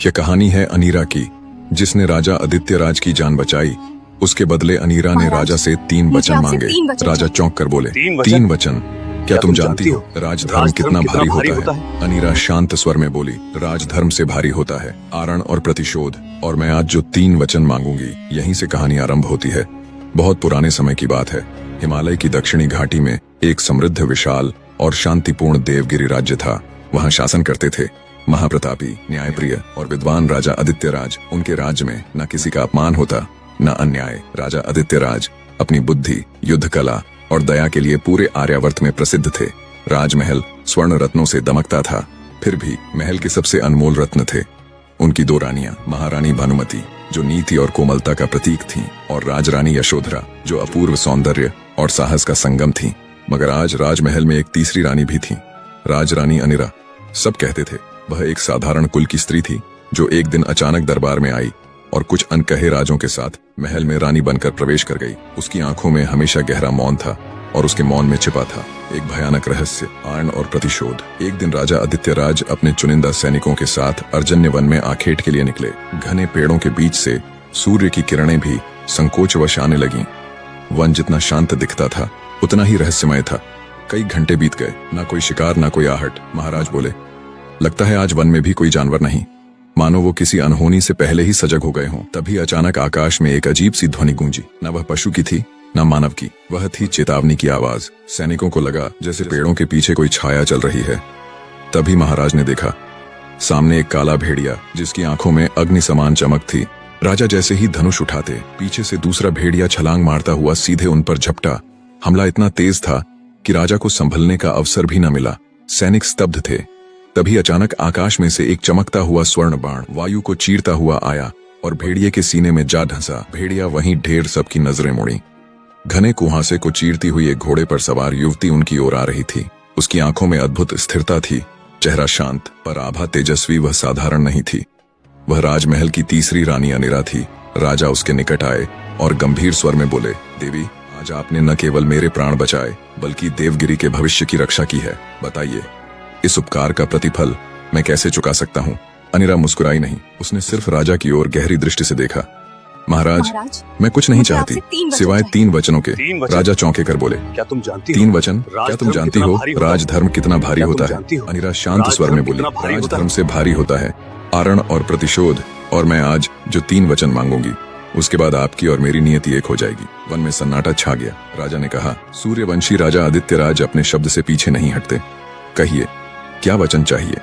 यह कहानी है अनीरा की, जिसने राजा आदित्यराज की जान बचाई। उसके बदले अनीरा ने राजा से 3 वचन मांगे। राजा चौंक कर बोले, 3 वचन? क्या तुम जानती हो राजधर्म कितना भारी होता है? अनीरा शांत स्वर में बोली, राजधर्म से भारी होता है आरण और प्रतिशोध। और मैं आज जो 3 वचन मांगूंगी, यहीं से कहानी आरंभ होती है। बहुत पुराने समय की बात है। हिमालय की दक्षिणी घाटी में एक समृद्ध, विशाल और शांतिपूर्ण देवगिरी राज्य था। वहाँ शासन करते थे महाप्रतापी, न्यायप्रिय और विद्वान राजा आदित्यराज। उनके राज्य में न किसी का अपमान होता, न अन्याय। राजा आदित्यराज अपनी बुद्धि, युद्ध कला और दया के लिए पूरे आर्यावर्त में प्रसिद्ध थे। राजमहल स्वर्ण रत्नों से दमकता था, फिर भी महल के सबसे अनमोल रत्न थे उनकी 2 रानियां, महारानी भानुमति जो नीति और कोमलता का प्रतीक थीं, और राजरानी यशोधरा जो अपूर्व सौंदर्य और साहस का संगम थीं। मगर आज राजमहल में एक तीसरी रानी भी थी, राजरानी अनीरा। सब कहते थे वह एक साधारण कुल की स्त्री थी, जो एक दिन अचानक दरबार में आई और कुछ अनकहे राजों के साथ महल में रानी बनकर प्रवेश कर गई। उसकी आंखों में हमेशा गहरा मौन था, और उसके मौन में छिपा था एक भयानक रहस्य, आरण और प्रतिशोध। एक दिन राजा आदित्यराज अपने चुनिंदा सैनिकों के साथ अर्जन्य वन में आखेट के लिए निकले। घने पेड़ों के बीच से सूर्य की किरणें भी संकोचवश आने लगीं। वन जितना शांत दिखता था, उतना ही रहस्यमय था। कई घंटे बीत गए, ना कोई शिकार, ना कोई आहट। महाराज बोले, लगता है आज वन में भी कोई जानवर नहीं, मानो वो किसी अनहोनी से पहले ही सजग हो गए हों। तभी अचानक आकाश में एक अजीब सी ध्वनि गूंजी। न वह पशु की थी, न मानव की। वह थी चेतावनी की आवाज। सैनिकों को लगा जैसे पेड़ों के पीछे कोई छाया चल रही है। तभी महाराज ने देखा सामने एक काला भेड़िया, जिसकी आंखों में अग्नि समान चमक थी। राजा जैसे ही धनुष उठाते, पीछे से दूसरा भेड़िया छलांग मारता हुआ सीधे उन पर झपटा। हमला इतना तेज था कि राजा को संभलने का अवसर भी न मिला। सैनिक स्तब्ध थे। तभी अचानक आकाश में से एक चमकता हुआ स्वर्ण बाण वायु को चीरता हुआ आया और भेड़िए के सीने में जा ढंसा। भेड़िया वहीं ढेर सबकी नजरें मुड़ी। घने कुहासे को चीरती हुई एक घोड़े पर सवार युवती उनकी ओर आ रही थी। उसकी आंखों में अद्भुत स्थिरता थी, चेहरा शांत पर आभा तेजस्वी। वह साधारण नहीं थी, वह राजमहल की तीसरी रानी अनीरा थी। राजा उसके निकट आए और गंभीर स्वर में बोले, देवी, आज आपने न केवल मेरे प्राण बचाए, बल्कि देवगिरी के भविष्य की रक्षा की है। बताइए, इस उपकार का प्रतिफल मैं कैसे चुका सकता हूँ? अनीरा मुस्कुराई नहीं, उसने सिर्फ राजा की ओर गहरी दृष्टि से देखा। महाराज, मैं कुछ नहीं चाहती सिवाय 3 वचनों के। राजा चौंके कर बोले, क्या तुम जानती हो? 3 वचन? क्या तुम जानती हो राजधर्म कितना भारी होता है? अनीरा शांत स्वर में बोली, राजधर्म से भारी होता है आरण और प्रतिशोध। और मैं आज जो 3 वचन मांगूंगी, उसके बाद आपकी और मेरी नियति एक हो जाएगी। वन में सन्नाटा छा गया। राजा ने कहा, सूर्यवंशी राजा आदित्यराज अपने शब्द से पीछे नहीं हटते। कहिए, क्या वचन चाहिए?